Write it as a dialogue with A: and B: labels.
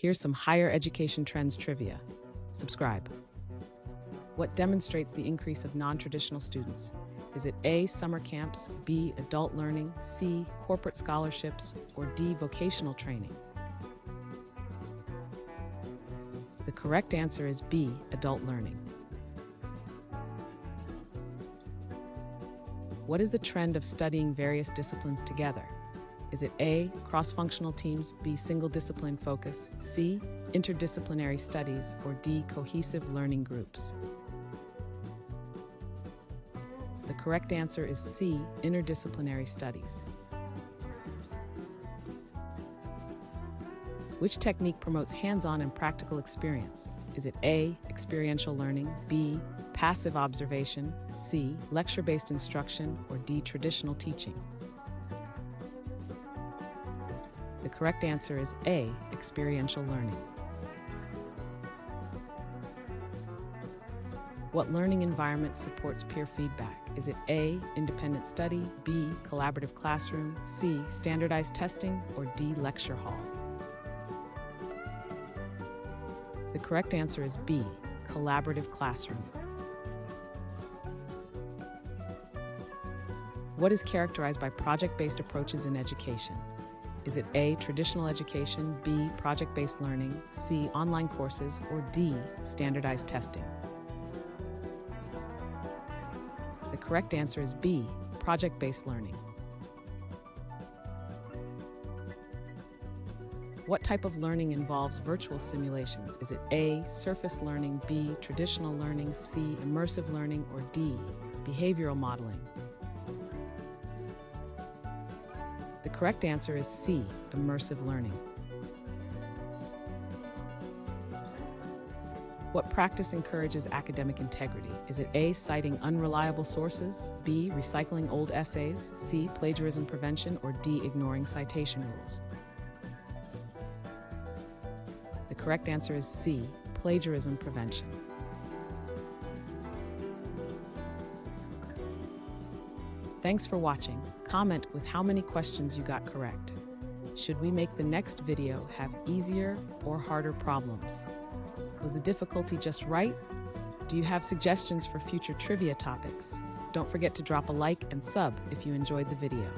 A: Here's some higher education trends trivia. Subscribe. What demonstrates the increase of non-traditional students? Is it A, summer camps, B, adult learning, C, corporate scholarships, or D, vocational training? The correct answer is B, adult learning. What is the trend of studying various disciplines together? Is it A, cross-functional teams, B, single discipline focus, C, interdisciplinary studies, or D, cohesive learning groups? The correct answer is C, interdisciplinary studies. Which technique promotes hands-on and practical experience? Is it A, experiential learning, B, passive observation, C, lecture-based instruction, or D, traditional teaching? The correct answer is A, experiential learning. What learning environment supports peer feedback? Is it A, independent study, B, collaborative classroom, C, standardized testing, or D, lecture hall? The correct answer is B, collaborative classroom. What is characterized by project-based approaches in education? Is it A, traditional education, B, project-based learning, C, online courses, or D, standardized testing? The correct answer is B, project-based learning. What type of learning involves virtual simulations? Is it A, surface learning, B, traditional learning, C, immersive learning, or D, behavioral modeling? The correct answer is C, immersive learning. What practice encourages academic integrity? Is it A, citing unreliable sources, B, recycling old essays, C, plagiarism prevention, or D, ignoring citation rules? The correct answer is C, plagiarism prevention. Thanks for watching. Comment with how many questions you got correct. Should we make the next video have easier or harder problems? Was the difficulty just right? Do you have suggestions for future trivia topics? Don't forget to drop a like and sub if you enjoyed the video.